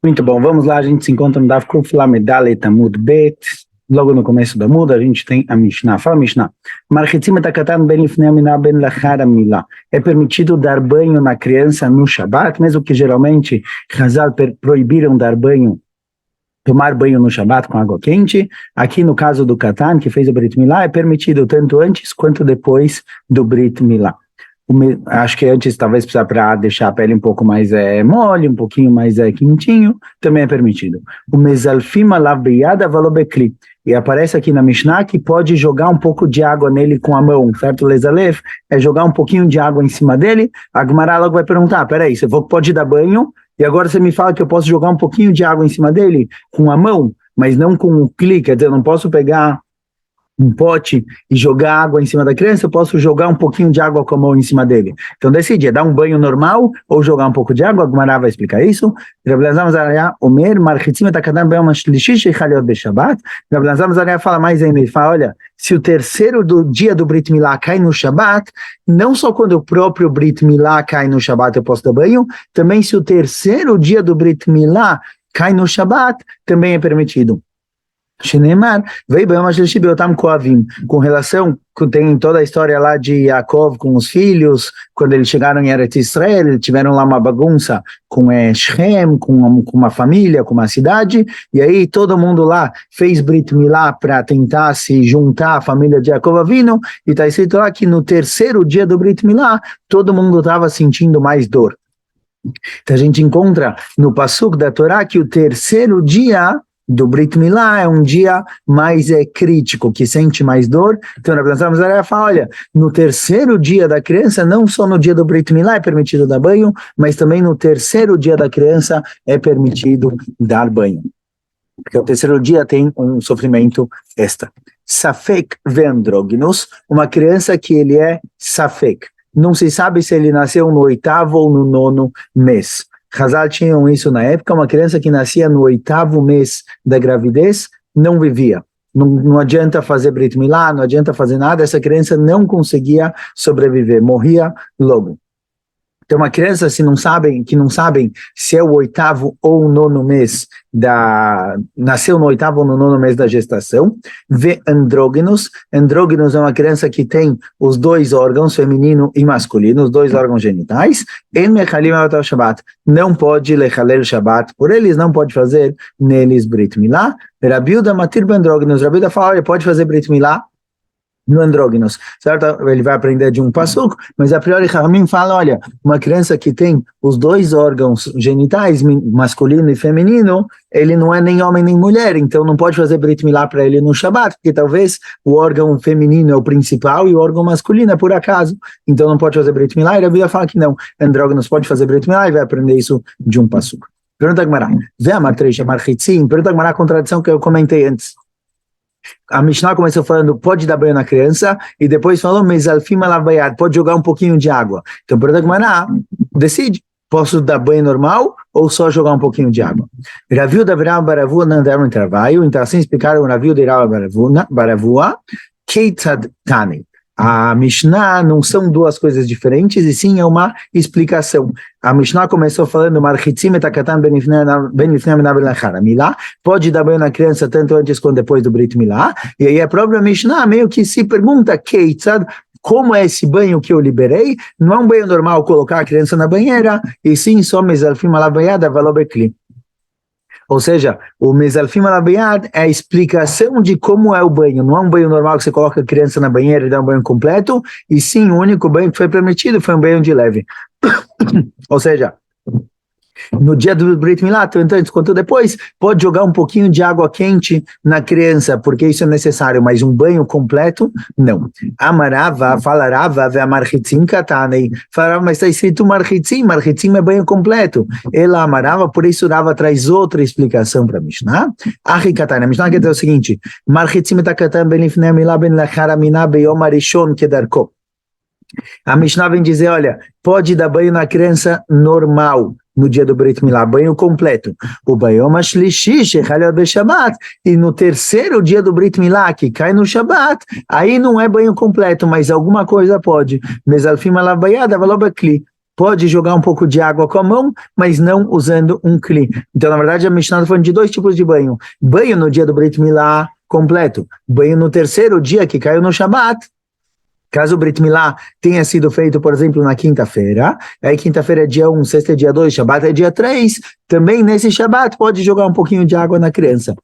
Muito bom, vamos lá, a gente se encontra no Daf Kuf Lamed Dalet Amud Bet, logo no começo da muda, a gente tem a Mishnah. Fala Mishnah. Marchitzim et hakatan ben lifnei aminah ben lachar amilah. É permitido dar banho na criança no Shabat, mesmo que geralmente Chazal proibiram dar banho, tomar banho no Shabat com água quente. Aqui no caso do Katan, que fez o Brit Milá, é permitido tanto antes quanto depois do Brit Milá. Acho que antes talvez precisa para deixar a pele um pouco mais mole, um pouquinho mais quentinho, também é permitido. O mezalfim alav beyada valobekli. E aparece aqui na Mishnah que pode jogar um pouco de água nele com a mão, certo? Lezalef é jogar um pouquinho de água em cima dele. A Gemara logo vai perguntar, peraí, você pode dar banho e agora você me fala que eu posso jogar um pouquinho de água em cima dele com a mão, mas não com o clique, quer dizer, eu não posso pegar um pote e jogar água em cima da criança, eu posso jogar um pouquinho de água com a mão em cima dele. Então decide, é dar um banho normal ou jogar um pouco de água? A Gemara vai explicar isso. Rav Elazar fala mais ainda, ele fala, olha, se o terceiro do dia do Brit Milá cai no Shabat, não só quando o próprio Brit Milá cai no Shabat eu posso dar banho, também se o terceiro dia do Brit Milá cai no Shabat, também é permitido. Com relação, tem toda a história lá de Yaakov com os filhos, quando eles chegaram em Eretz Israel, tiveram lá uma bagunça com Shem, com uma família, com uma cidade, e aí todo mundo lá fez Brit Milá para tentar se juntar à família de Yaakov Avinu, e está escrito lá que no terceiro dia do Brit Milá, todo mundo estava sentindo mais dor. Então a gente encontra no Pasuk da Torá que o terceiro dia do Brit Milá é um dia mais crítico, que sente mais dor. Então, Rav Elazar fala, olha, no terceiro dia da criança, não só no dia do Brit Milá é permitido dar banho, mas também no terceiro dia da criança é permitido dar banho. Porque o terceiro dia tem um sofrimento extra. Safek vendrognus, uma criança que ele é safek. Não se sabe se ele nasceu no 8º ou no 9º mês. Chazal tinham isso na época, uma criança que nascia no 8º mês da gravidez, não vivia. Não adianta fazer Brit Milá, não adianta fazer nada, essa criança não conseguia sobreviver, morria logo. Então, uma criança que não sabem se é o 8º ou o 9º mês nasceu no 8º ou no 9º mês da gestação. Vê andrógenos. Andrógenos é uma criança que tem os dois órgãos, feminino e masculino, os dois órgãos genitais. En mechalim al Shabbat. Não pode lechalel Shabbat por eles, não pode fazer neles Brit Milá. Rabi Yehuda matir bandrógenos. Rabi Yehuda fala, olha, pode fazer Brit Milá no andrógenos, certo? Ele vai aprender de um passuco, mas a priori Ramim fala, olha, uma criança que tem os dois órgãos genitais, masculino e feminino, ele não é nem homem nem mulher, então não pode fazer Brit Milá para ele no Shabat, porque talvez o órgão feminino é o principal e o órgão masculino é por acaso, então não pode fazer Brit Milá, e a Bíblia fala que não, andrógenos pode fazer Brit Milá e vai aprender isso de um passuco. Pergunta a Gemara, vê a matrecha marchitzim, pergunta a Gemara a contradição que eu comentei antes. A Mishnah começou falando, pode dar banho na criança, e depois falou, mezalfim alav bayad, pode jogar um pouquinho de água. Então, por exemplo, decide, posso dar banho normal ou só jogar um pouquinho de água? Rav Yehuda e Rav Baravua não deram intervalo, então assim explicaram o Rav Yehuda e Rav Baravua, Keitzad Tani. A Mishnah não são duas coisas diferentes, e sim é uma explicação. A Mishnah começou falando, Marchitzim et hakatan ben lifnei aminah ben lachar amilah, pode dar banho na criança tanto antes quanto depois do Brit Milá, e aí a própria Mishnah meio que se pergunta, Keitzad, como é esse banho que eu liberei? Não é um banho normal colocar a criança na banheira, e sim só mezalfim alav bayad avalobekli. Ou seja, o mezalfim alav bayad é a explicação de como é o banho. Não é um banho normal que você coloca a criança na banheira e dá um banho completo, e sim, o único banho que foi permitido foi um banho de leve. Ou seja, no dia do Brit Milá, tanto antes quanto depois, pode jogar um pouquinho de água quente na criança, porque isso é necessário, mas um banho completo, não. Amarava, falarava, ve amarchitzim katanei, falava, mas está escrito marchitzim é banho completo. Ela amarava, por isso Rava traz outra explicação para Mishnah. Achi katanei, a Mishnah quer dizer o seguinte, marchitzim et hakatan ben lifnei milá ben lachar aminah beyom harishon kedarko. A Mishnah vem dizer, olha, pode dar banho na criança normal, no dia do Brit Milá, banho completo. O Bayom HaShlishi, Shechalel BeShabbat, e no terceiro dia do Brit Milá, que cai no Shabat, aí não é banho completo, mas alguma coisa pode. Mezalfim alav bayad avalobekli. pode jogar um pouco de água com a mão, mas não usando um kli. Então, na verdade, a Mishnah está falando de dois tipos de banho. Banho no dia do Brit Milá completo. Banho no terceiro dia, que caiu no Shabat. Caso o Brit Milá tenha sido feito, por exemplo, na quinta-feira, aí quinta-feira é dia 1, sexta é dia 2, Shabat é dia 3, também nesse Shabat pode jogar um pouquinho de água na criança.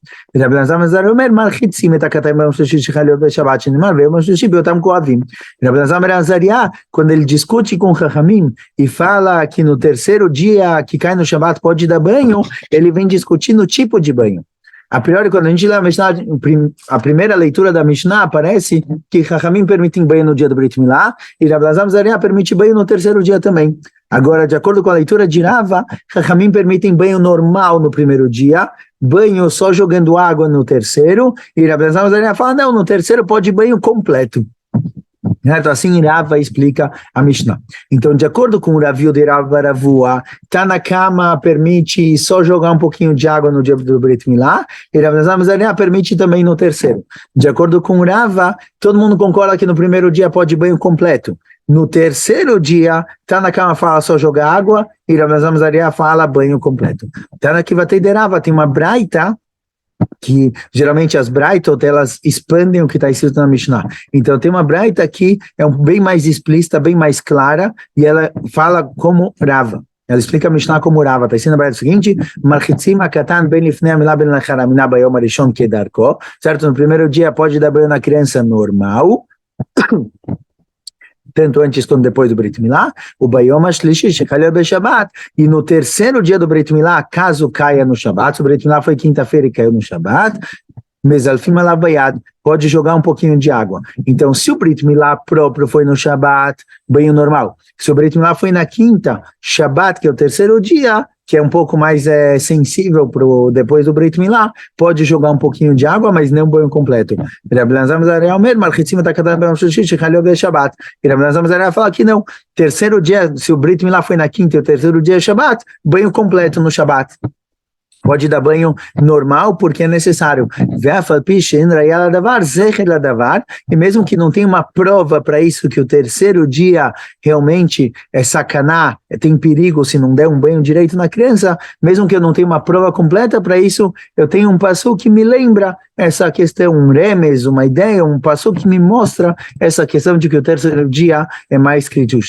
Quando ele discute com Chachamim e fala que no terceiro dia que cai no Shabat pode dar banho, ele vem discutindo o tipo de banho. A priori, quando a gente lê a Mishnah, a primeira leitura da Mishnah, parece que Chachamim permitem banho no dia do Brit Milá e Rav Elazar ben Azariah permite banho no terceiro dia também. Agora, de acordo com a leitura de Rava, Chachamim permitem banho normal no primeiro dia, banho só jogando água no terceiro, e Rav Elazar ben Azariah fala, não, no terceiro pode banho completo. Então, assim Rava explica a Mishnah. Então, de acordo com o Rav de Rav Baravua, Tanakama permite só jogar um pouquinho de água no dia do Brit Milá, e Rav Elazar ben Azariah permite também no terceiro. De acordo com Rava, todo mundo concorda que no primeiro dia pode banho completo. No terceiro dia, Tanakama fala só jogar água, e Rav Elazar ben Azariah fala banho completo. Tanakivatei de Rava tem uma braita, que geralmente as Braitot, elas expandem o que está escrito na Mishnah. Então tem uma Braita que é bem mais explícita, bem mais clara, e ela fala como Rava. Ela explica a Mishnah como Rava. Está escrito na Braita o seguinte, Marchitzim akatan ben lifnei amilá ben lachar aminá bayom arishon kedarko. Certo? No primeiro dia pode dar banho na criança normal, tanto antes quanto depois do Brit Milá, o Bayom HaShlishi Shechalel BeShabbat, e no terceiro dia do Brit Milá, caso caia no Shabat, se o Brit Milá foi quinta-feira e caiu no Shabat, Mezalfim Alav Bayad, pode jogar um pouquinho de água. Então, se o Brit Milá próprio foi no Shabat, banho normal. Se o Brit Milá foi na quinta, Shabat, que é o terceiro dia, que é um pouco mais sensível depois do Brit Milá, pode jogar um pouquinho de água, mas não banho completo. E Rav Elazar ben Azariah fala que não. Terceiro dia, se o Brit Milá foi na quinta e o terceiro dia é Shabat, banho completo no Shabat. Pode dar banho normal porque é necessário. E mesmo que não tenha uma prova para isso, que o terceiro dia realmente é sacaná, tem perigo se não der um banho direito na criança, mesmo que eu não tenha uma prova completa para isso, eu tenho um passo que me lembra essa questão, um remes, uma ideia, um passo que me mostra essa questão de que o terceiro dia é mais crítico.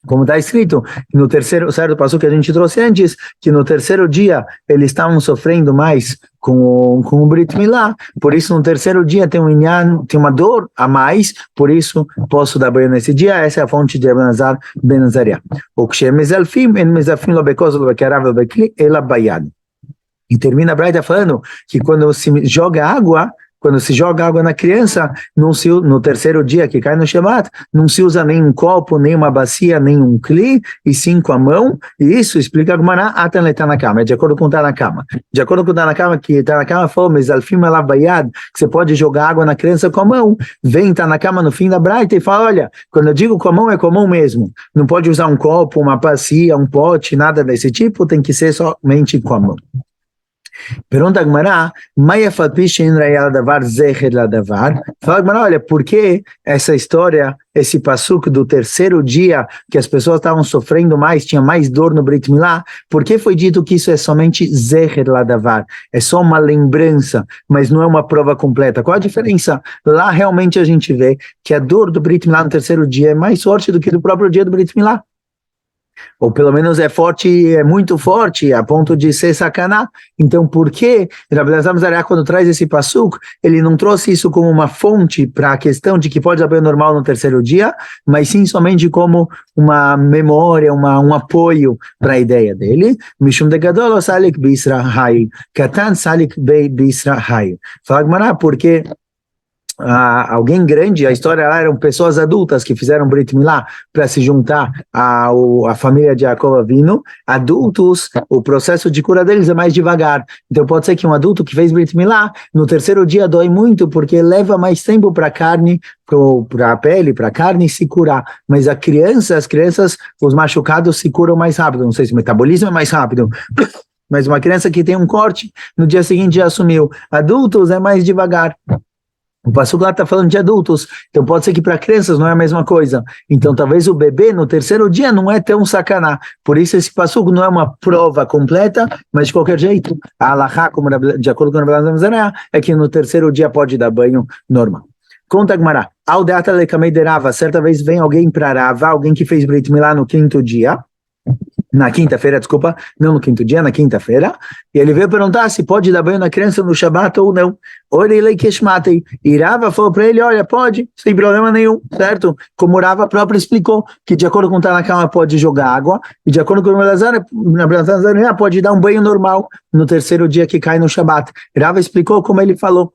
Como está escrito no terceiro, certo passo que a gente trouxe antes, que no terceiro dia eles estavam sofrendo mais com o Brit Milá, por isso no terceiro dia tem uma dor a mais, por isso posso dar banho nesse dia. Essa é a fonte de Rav Elazar ben Azariah. E termina a Braita falando que quando se joga água na criança, no terceiro dia que cai no Shabat, não se usa nem um copo, nem uma bacia, nem um kli, e sim com a mão, e isso explica a Gemara Atan le Tanakama, é de acordo com o Tanakama. De acordo com o Tanakama, que Tanakama falou, Mezalfim alav bayad, que você pode jogar água na criança com a mão, vem Tanakama no fim da Braita e fala, olha, quando eu digo com a mão, é com a mão mesmo, não pode usar um copo, uma bacia, um pote, nada desse tipo, tem que ser somente com a mão. Pergunta a Gemara, fala Gemara, olha, por que essa história, esse passuco do terceiro dia, que as pessoas estavam sofrendo mais, tinha mais dor no Brit Milá, por que foi dito que isso é somente Zecher Ladavar? É só uma lembrança, mas não é uma prova completa. Qual a diferença? Lá realmente a gente vê que a dor do Brit Milá no terceiro dia é mais forte do que do próprio dia do Brit Milá. Ou pelo menos é forte, é muito forte, a ponto de ser sacaná. Então, por que Rav Elazar ben Azariah, quando traz esse passuco, ele não trouxe isso como uma fonte para a questão de que pode haver normal no terceiro dia, mas sim somente como uma memória, um apoio para a ideia dele? Mishum de gadol salik bisra hai, katan salik bisra hai. Fala Gemara, porque alguém grande, a história lá eram pessoas adultas que fizeram Brit Milá para se juntar à família de Yaakov Avinu. Adultos, o processo de cura deles é mais devagar, então pode ser que um adulto que fez Brit Milá, no terceiro dia dói muito, porque leva mais tempo para a carne, para a pele, para a carne se curar, mas as crianças, os machucados se curam mais rápido, não sei se o metabolismo é mais rápido, mas uma criança que tem um corte, no dia seguinte já assumiu. Adultos é mais devagar. O passuco lá está falando de adultos, então pode ser que para crianças não é a mesma coisa. Então talvez o bebê no terceiro dia não é tão sacaná. Por isso esse passuco não é uma prova completa, mas de qualquer jeito, a halahá, de acordo com o Rabbi Elazar, é que no terceiro dia pode dar banho normal. Conta Gmará, Aldeata lekamei de Rava, certa vez vem alguém para Rava, alguém que fez Brit Milá no quinto dia, na quinta-feira, desculpa, não no quinto dia, na quinta-feira, e ele veio perguntar se pode dar banho na criança no Shabat ou não. E Rava falou para ele, olha, pode, sem problema nenhum, certo? Como Rava próprio explicou, que de acordo com o Tanakama pode jogar água, e de acordo com o Elazar, pode dar um banho normal no terceiro dia que cai no Shabat. Rava explicou como ele falou.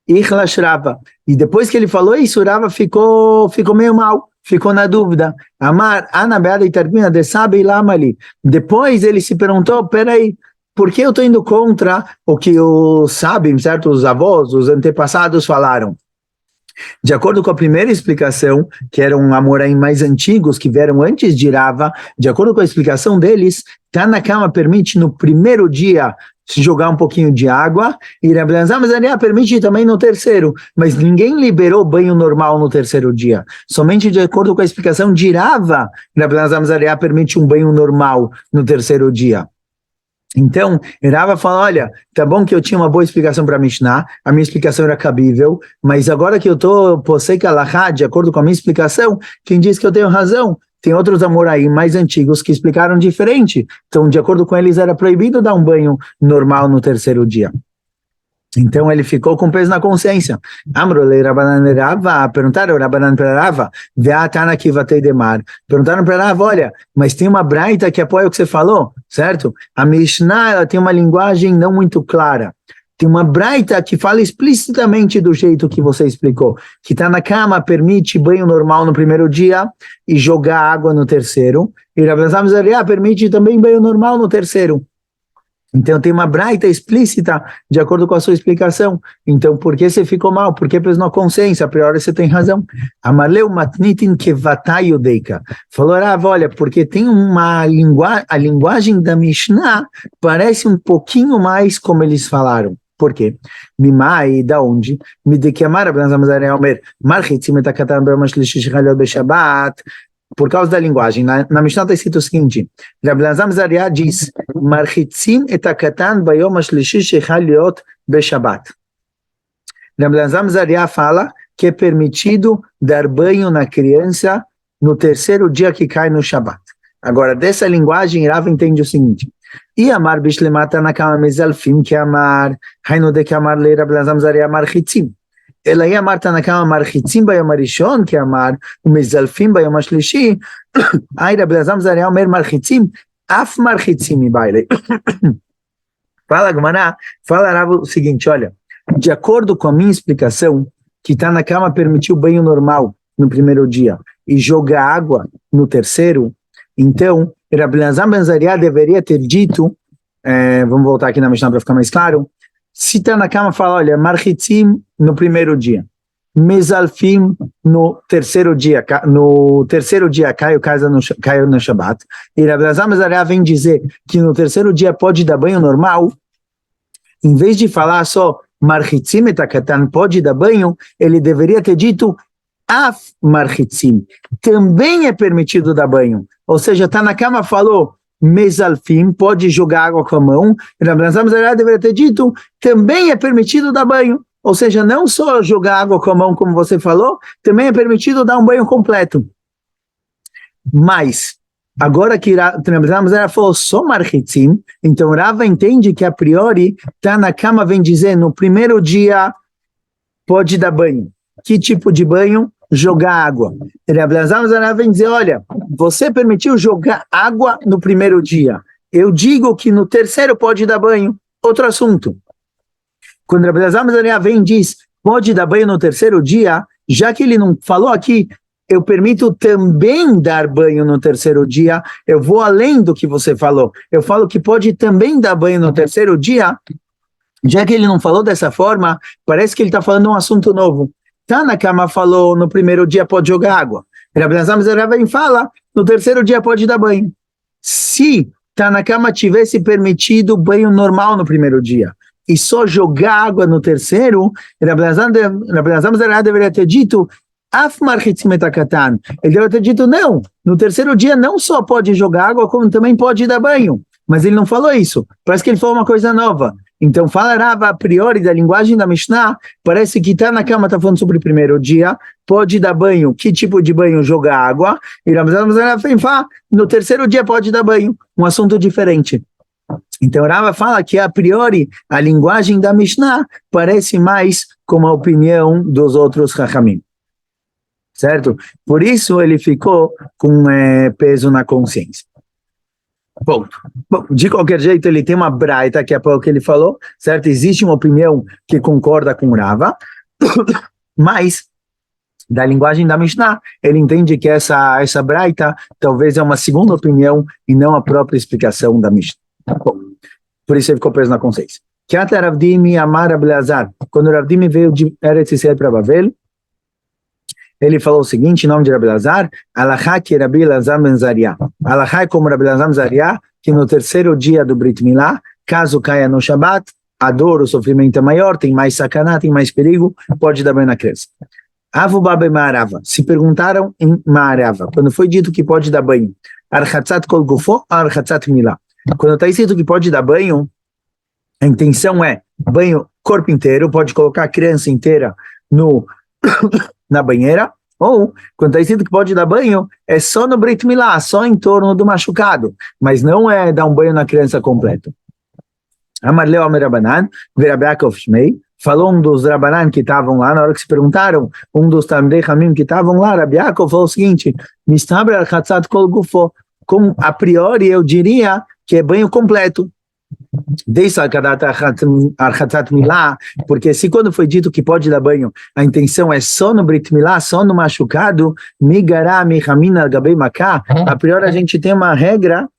E depois que ele falou isso, Rava ficou meio mal. Ficou na dúvida. Amar, Anabeada e Tarquina, de Sabe e Lamali. Depois ele se perguntou, peraí, por que eu estou indo contra o que os Sabim, certo? Os avós, os antepassados falaram? De acordo com a primeira explicação, que eram Amoraim mais antigos, que vieram antes de Rava, de acordo com a explicação deles, Tanakama permite no primeiro dia se jogar um pouquinho de água, e Rabbi Elazar permite também no terceiro, mas ninguém liberou banho normal no terceiro dia. Somente de acordo com a explicação de Rava, Rabbi Elazar permite um banho normal no terceiro dia. Então, Rava fala, olha, tá bom que eu tinha uma boa explicação para Mishnah, a minha explicação era cabível, mas agora que eu estou posei halachá, de acordo com a minha explicação, quem diz que eu tenho razão? Tem outros Amoraim mais antigos que explicaram diferente. Então, de acordo com eles, era proibido dar um banho normal no terceiro dia. Então, ele ficou com peso na consciência. Amrole Rabanan Rava, perguntaram Rabanan para Rava, Veatana Kivatei Demar. Perguntaram para Rava, olha, mas tem uma braita que apoia o que você falou, certo? A Mishnah, ela tem uma linguagem não muito clara. Tem uma braita que fala explicitamente do jeito que você explicou, que Tanakama permite banho normal no primeiro dia e jogar água no terceiro, e Rabbi Elazar permite também banho normal no terceiro. Então tem uma braita explícita de acordo com a sua explicação. Então por que você ficou mal? Por que pesou na consciência? A priori você tem razão. Amaleu matnitin kevatai udeika. Falou, olha, porque tem uma a linguagem da Mishnah parece um pouquinho mais como eles falaram. Por quê? Mimai, da onde? Me de que amar, por causa da linguagem. Na Mishnah está escrito o seguinte, Rabbi Elazar Zaria diz, Marchitzim et hakatan bayom hashlishi shechal liot beshabat. Rabbi Elazar Zaria fala que é permitido dar banho na criança no terceiro dia que cai no Shabat. Agora, dessa linguagem, Rava entende o seguinte, e amar bishlemata nakama mezalfim que amar hainu de que amar le Rabbi Elazar Zaria marchitzim. אלא היא אמרת נקמה מרחיצים ביום הראשון כאמר, ומזלפים ביום השלישי, רבי אלעזר זריה אומר מרחיצים, אף מרחיצים מבעלי. Fala Gumará, fala Rava o seguinte, olha, de acordo com a minha explicação, que Tanakama permitiu banho normal no primeiro dia e jogar água no terceiro, então, Rabbi Elazar ben Zaria deveria ter dito, vamos voltar aqui na Mishnah para ficar mais claro, se Tanakama fala, olha, Marchitzim no primeiro dia, Mezalfim no terceiro dia caiu no Shabat, e Rabbi Elazar ben Zaria vem dizer que no terceiro dia pode dar banho normal, em vez de falar só Marchitzim et hakatan pode dar banho, ele deveria ter dito Af Marchitzim, também é permitido dar banho, ou seja, Tanakama falou Mezalfim, pode jogar água com a mão, Rabbi Elazar ben Zaria deveria ter dito, também é permitido dar banho, ou seja, não só jogar água com a mão, como você falou, também é permitido dar um banho completo. Mas, agora que Rabbi Elazar ben Zaria falou só Marchitzim, então Rava entende que a priori, Tanakama vem dizer, no primeiro dia, pode dar banho. Que tipo de banho? Jogar água. Rabbi Elazar ben Zaria vem dizer, olha, você permitiu jogar água no primeiro dia. Eu digo que no terceiro pode dar banho. Outro assunto. Quando Rabbi Elazar ben Zaria vem e diz, pode dar banho no terceiro dia, já que ele não falou aqui, eu permito também dar banho no terceiro dia, eu vou além do que você falou. Eu falo que pode também dar banho no terceiro dia, já que ele não falou dessa forma, parece que ele está falando um assunto novo. Tanakama falou, no primeiro dia pode jogar água. Rabbi Elazar ben Zaria vem e fala, no terceiro dia pode dar banho. Se Tanakama tivesse permitido banho normal no primeiro dia, e só jogar água no terceiro, Rabbi Elazar Mizrahi deveria ter dito, Af marchitzim et hakatan. Ele deveria ter dito, não, no terceiro dia não só pode jogar água, como também pode dar banho. Mas ele não falou isso, parece que ele falou uma coisa nova. Então, fala Rava, a priori, da linguagem da Mishnah, parece que está na cama, está falando sobre o primeiro dia, pode dar banho, que tipo de banho? Jogar água, e no terceiro dia pode dar banho, um assunto diferente. Então, Rava fala que, a priori, a linguagem da Mishnah parece mais como a opinião dos outros Chachamim. Certo? Por isso, ele ficou com peso na consciência. Bom, de qualquer jeito, ele tem uma braita, que é o que ele falou, certo? Existe uma opinião que concorda com Rava, mas, da linguagem da Mishnah, ele entende que essa braita talvez é uma segunda opinião e não a própria explicação da Mishnah. Bom, por isso ele ficou preso na consciência. Kiata Ravdimi Amar Rabbi Elazar, quando Ravdimi veio de Eretz Yisrael para Bavel, ele falou o seguinte, em nome de Rabbi Elazar, Alachá que Rabbi Elazar ben Zariah. Alachá é como Rabbi Elazar ben Zariah, que no terceiro dia do Brit Milá, caso caia no Shabat, a dor, o sofrimento é maior, tem mais sacaná, tem mais perigo, pode dar banho na criança. Avubá ben Ma'arava, se perguntaram em Ma'arava, quando foi dito que pode dar banho, Archatzat kol gufo, Archatzat Milá. Quando está escrito que pode dar banho, a intenção é banho corpo inteiro, pode colocar a criança inteira na banheira, ou, quando está escrito que pode dar banho, é só no Brit Milá, só em torno do machucado, mas não é dar um banho na criança completo. Amarleu Amar Rabanan, Rabbi Yaakov Shmei, falou um dos Rabanan que estavam lá, na hora que se perguntaram, um dos Talmidei Chamim que estavam lá, Rabbi Yaakov falou o seguinte, Mistaber al-Chatzat kol gufo, a priori eu diria que é banho completo. Desde Archatzat Milá, porque se quando foi dito que pode dar banho, a intenção é só no Brit Milá, só no machucado, Migará, Mihamina, Gabei Maká, a priori a gente tem uma regra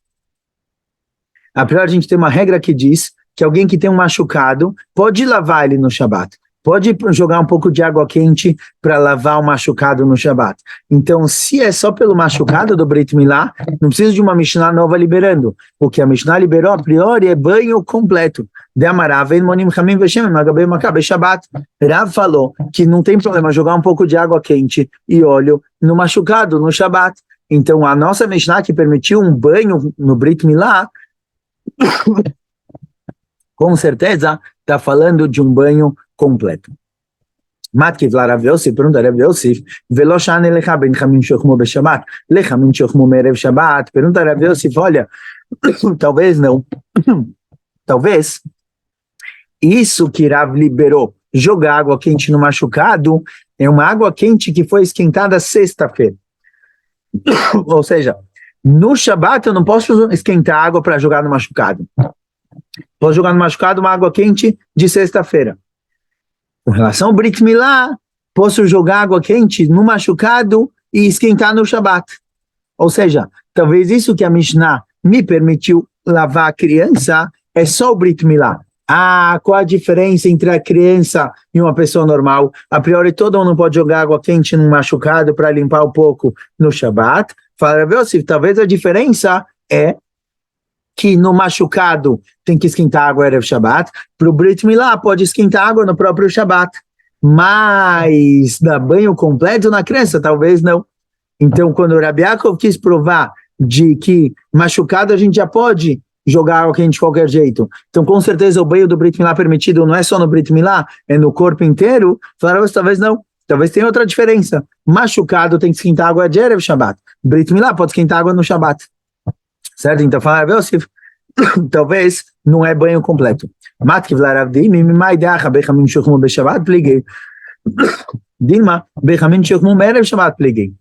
que diz que alguém que tem um machucado pode lavar ele no Shabat. Pode jogar um pouco de água quente para lavar o machucado no Shabat. Então, se é só pelo machucado do Brit Milá, não precisa de uma Mishnah nova liberando. O que a Mishnah liberou, a priori, é banho completo. De Amarav, Shabat. Rav falou que não tem problema jogar um pouco de água quente e óleo no machucado, no Shabat. Então, a nossa Mishnah que permitiu um banho no Brit Milá, com certeza, está falando de um banho completo. Matkiv la Rav Yosef, pergunta Rav Yosef, Veloshan elecha ben chamim shochmo beshabat, lechamim shochmo merev shabat, pergunta Rav Yosef, olha, talvez não, talvez, isso que Rav liberou, jogar água quente no machucado, é uma água quente que foi esquentada sexta-feira. Ou seja, no Shabat eu não posso esquentar água para jogar no machucado. Posso jogar no machucado uma água quente de sexta-feira. Com relação ao Brit Milá, posso jogar água quente no machucado e esquentar no Shabat. Ou seja, talvez isso que a Mishnah me permitiu lavar a criança é só o Brit Milá. Qual a diferença entre a criança e uma pessoa normal? A priori, todo mundo pode jogar água quente no machucado para limpar um pouco no Shabat. Fala, talvez a diferença é que no machucado tem que esquentar água Erev Shabbat, para o Brit Milá pode esquentar água no próprio Shabbat, mas dar banho completo na criança, talvez não. Então, quando o Rabbi Yaakov quis provar de que machucado a gente já pode jogar água quente de qualquer jeito, então com certeza o banho do Brit Milá permitido não é só no Brit Milá, é no corpo inteiro, falaram, talvez não, talvez tenha outra diferença. Machucado tem que esquentar água de Erev Shabbat, Brit Milá pode esquentar água no Shabbat. Certo? Então, falaram, Yosef, talvez não é banho completo. Matkiv la Rav Dimi, mimai deacha bechamim shochmu beshabat pliguei. Dilma, bechamim shochmu merev shabat pliguei.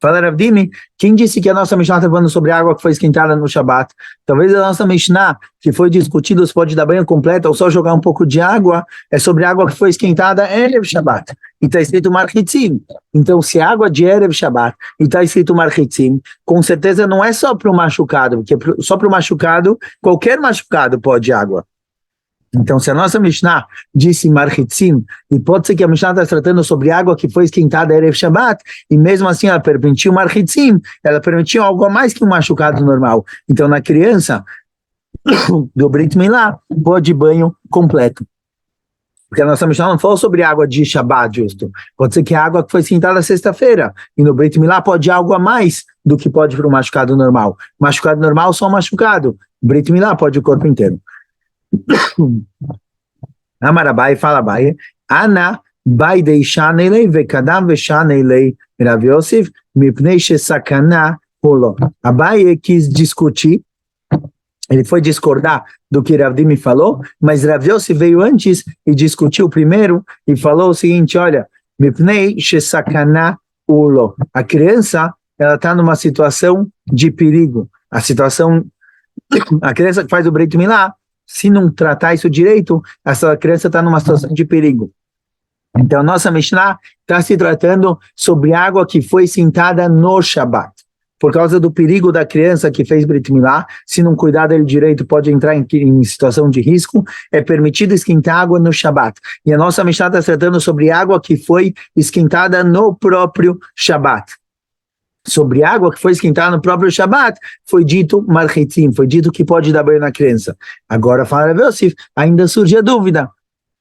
Fala Rav Dimi, quem disse que a nossa Mishnah está falando sobre água que foi esquentada no Shabat? Talvez a nossa Mishnah, que foi discutido se pode dar banho completo ou só jogar um pouco de água, é sobre água que foi esquentada Erev Shabbat. E está escrito Marchitzim. Então, se água de Erev Shabbat e está escrito Marchitzim, com certeza não é só para o machucado, porque só para o machucado, qualquer machucado pode água. Então, se a nossa Mishnah disse Marchitzim, e pode ser que a Mishnah está tratando sobre água que foi esquentada Erev Shabbat, e mesmo assim ela permitiu Marchitzim, ela permitiu algo a mais que um machucado normal. Então, na criança, do Brit Milá, pode banho completo. Porque a nossa Mishnah não falou sobre água de Shabbat, justo. Pode ser que a água que foi esquentada sexta-feira. E no Brit Milá pode algo a mais do que pode para o machucado normal. Machucado normal, só machucado. Brit Milá pode o corpo inteiro. Amarabai fala Abai. Ana bai deixanelei vekadam veshanelei Rav Yosef mipnei shesakana polo. Abai quis discutir. Ele foi discordar do que Rav Dimi falou, mas Rav Yossi veio antes e discutiu primeiro e falou o seguinte, olha, Mipnei shesakana ulo. A criança, ela está numa situação de perigo. A criança que faz o Brit Milá, se não tratar isso direito, essa criança está numa situação de perigo. Então, nossa Mishnah está se tratando sobre água que foi sentada no Shabat. Por causa do perigo da criança que fez Brit Milá, se não cuidar dele direito, pode entrar em situação de risco, é permitido esquentar água no Shabat. E a nossa Mishnah está tratando sobre água que foi esquentada no próprio Shabat. Sobre água que foi esquentada no próprio Shabat, foi dito marchitim, foi dito que pode dar banho na criança. Agora, fala Rav Yosef, ainda surge a dúvida.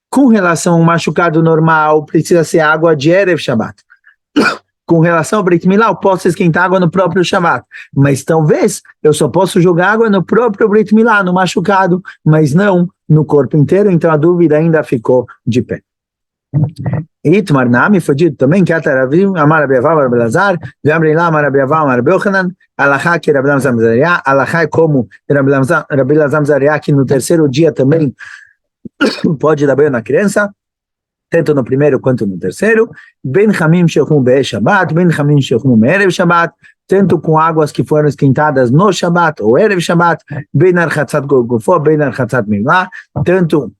Com relação a um machucado normal, precisa ser água de Erev Shabat. Com relação ao Brit Milá, eu posso esquentar água no próprio Shabat, mas talvez eu só posso jogar água no próprio Brit Milá, no machucado, mas não no corpo inteiro, então a dúvida ainda ficou de pé. Itmar Nami foi dito também que Ataravim, Amar Abiavam, Amar Belazar, Vamrilá, Amar Abiavam, Amar Belchanan, Alachá que Rabi Lazar Zariá, Alachá é como Rabi Lazar Zariá, que no terceiro dia também pode dar banho na criança, tanto no primeiro quanto no terceiro, Ben Hamim Shechum Be Shabbat, Ben Hamim Shechum Erev Shabbat, tanto com águas que foram esquentadas no Shabbat ou Erev Shabbat, Ben Archatzat Gofo, Ben Archatzat Milá, tanto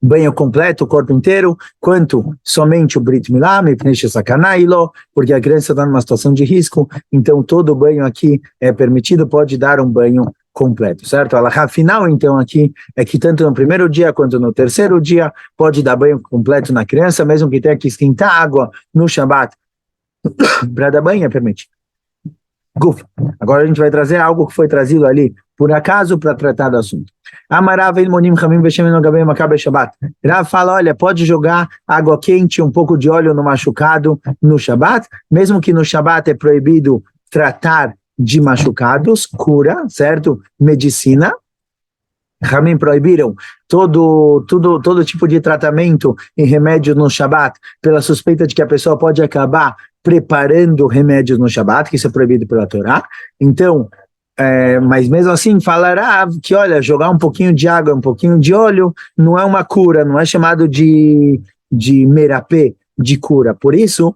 banho completo, o corpo inteiro, quanto somente o Brit Milá, Mipnei Shesakana Ilo, porque a criança está numa situação de risco, então todo banho aqui é permitido, pode dar um banho completo, certo? A halakha final, então, aqui, é que tanto no primeiro dia quanto no terceiro dia, pode dar banho completo na criança, mesmo que tenha que esquentar água no Shabat, para dar banho é permitido. Gufa. Agora a gente vai trazer algo que foi trazido ali, por acaso, para tratar do assunto. Amarav el monim chamim veshem no gabei makabe Shabbat. Rav fala, olha, pode jogar água quente, um pouco de óleo no machucado no Shabat, mesmo que no Shabat é proibido tratar de machucados, cura, certo? Medicina. Ramim proibiram todo tipo de tratamento e remédio no Shabat, pela suspeita de que a pessoa pode acabar preparando remédios no Shabat, que isso é proibido pela Torá. Então, mas mesmo assim falará que, olha, jogar um pouquinho de água, um pouquinho de óleo, não é uma cura, não é chamado de merapê, de cura. Por isso,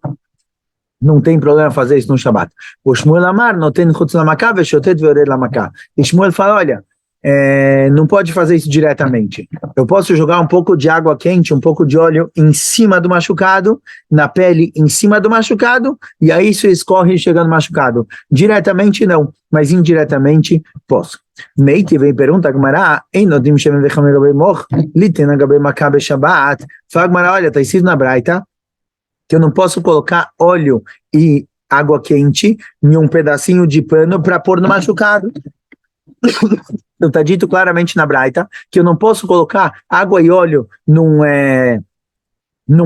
não tem problema fazer isso no Shabat. O Shmuel Amar não tem chutz lamaká, veshotet veored lamaká. E Shmuel fala, olha, não pode fazer isso diretamente. Eu posso jogar um pouco de água quente, um pouco de óleo em cima do machucado, na pele em cima do machucado, e aí isso escorre e chega no machucado. Diretamente não, mas indiretamente posso. Meite vem pergunta, Gmará, Einodim Shem Vechamim Gabei Moch, Litena Gabei Makabe Shabbat. Fala, Gmará, olha, está escrito na Braita que eu não posso colocar óleo e água quente em um pedacinho de pano para pôr no machucado. Então está dito claramente na Braita que eu não posso colocar água e óleo num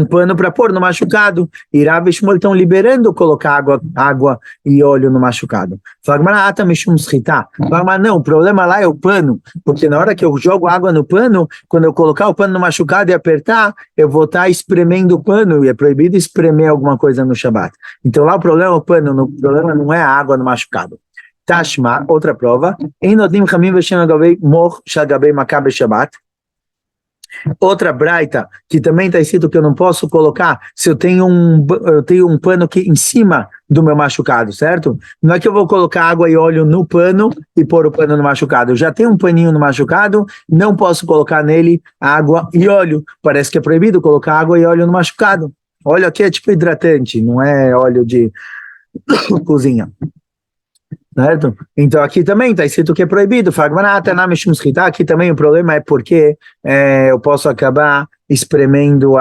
pano para pôr no machucado. E Rav e Shmuel estão liberando colocar água e óleo no machucado. Fala, não, o problema lá é o pano, porque na hora que eu jogo água no pano, quando eu colocar o pano no machucado e apertar, eu vou estar espremendo o pano, e é proibido espremer alguma coisa no Shabat. Então lá o problema é o pano, o problema não é a água no machucado. Tashma, outra prova. Outra braita, que também está escrito que eu não posso colocar, se eu tenho um pano aqui em cima do meu machucado, certo? Não é que eu vou colocar água e óleo no pano e pôr o pano no machucado. Eu já tenho um paninho no machucado, não posso colocar nele água e óleo. Parece que é proibido colocar água e óleo no machucado. Óleo aqui é tipo hidratante, não é óleo de cozinha. Certo? Então aqui também está escrito que é proibido. Aqui também o problema é porque eu posso acabar espremendo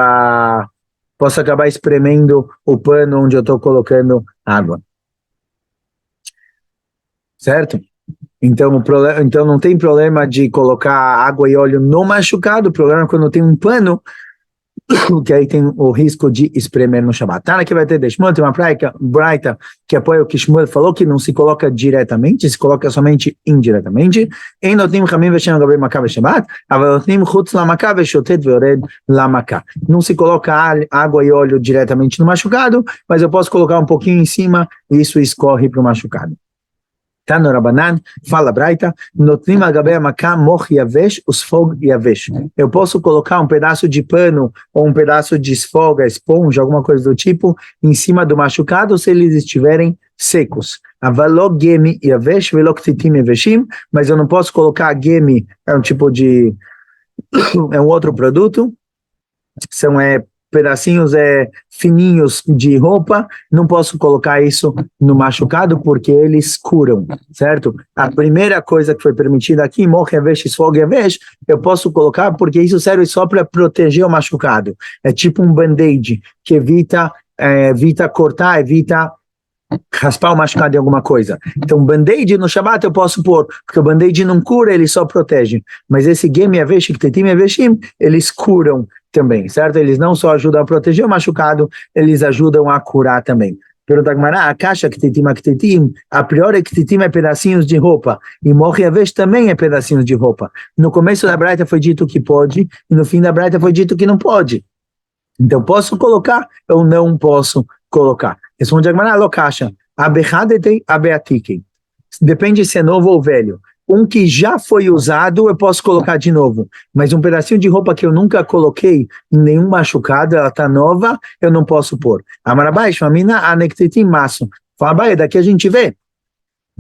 o pano onde eu estou colocando água. Certo? Então, então não tem problema de colocar água e óleo no machucado, o problema é quando tem um pano, que aí tem o risco de espremer no Shabbat. Tá, aqui vai ter Shmuel, tem uma braita que apoia o que Shmuel falou, que não se coloca diretamente, se coloca somente indiretamente. Em notim chamim veshem gabei makkah Shabbat, aval notim chutz la makkah veshotet veored la makkah. Não se coloca água e óleo diretamente no machucado, mas eu posso colocar um pouquinho em cima e isso escorre para o machucado. Tá no Rabanan, fala Braita, notnim agabei makkah moch yavesh, usfog yavesh. Eu posso colocar um pedaço de pano ou um pedaço de esfoga, esponja, alguma coisa do tipo, em cima do machucado se eles estiverem secos. Avalog gemi yavesh velok titim yaveshim, mas eu não posso colocar gemi, é um tipo de, é um outro produto, são pedacinhos fininhos de roupa, não posso colocar isso no machucado porque eles curam, certo? A primeira coisa que foi permitida aqui, eu posso colocar porque isso serve só para proteger o machucado. É tipo um band-aid que evita cortar, evita raspar o machucado em alguma coisa. Então, band-aid no Shabbat eu posso pôr, porque o band-aid não cura, ele só protege. Mas esse gem yavesh, ktetim yaveshim, eles curam também, certo? Eles não só ajudam a proteger o machucado, eles ajudam a curar também. Pergunta Gemara, a caixa ktetim, a priori ktetim é pedacinhos de roupa, e moch yavesh também é pedacinhos de roupa. No começo da Braita foi dito que pode, e no fim da Braita foi dito que não pode. Então, posso colocar ou não posso colocar? Responde a Gemara, locacha, abechadetei abeatiquei. Depende se é novo ou velho. Um que já foi usado, eu posso colocar de novo. Mas um pedacinho de roupa que eu nunca coloquei em nenhum machucado, ela está nova, eu não posso pôr. Amarabaixo, a mina anectetim maço. Fala, Baia, daqui a gente vê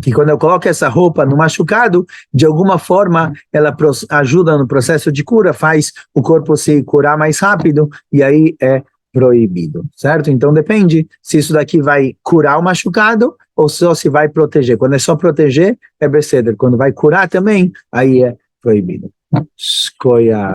que quando eu coloco essa roupa no machucado, de alguma forma ela ajuda no processo de cura, faz o corpo se curar mais rápido, e aí é proibido, certo? Então depende se isso daqui vai curar o machucado ou só se vai proteger. Quando é só proteger, é beseder. Quando vai curar também, aí é proibido. Escolha.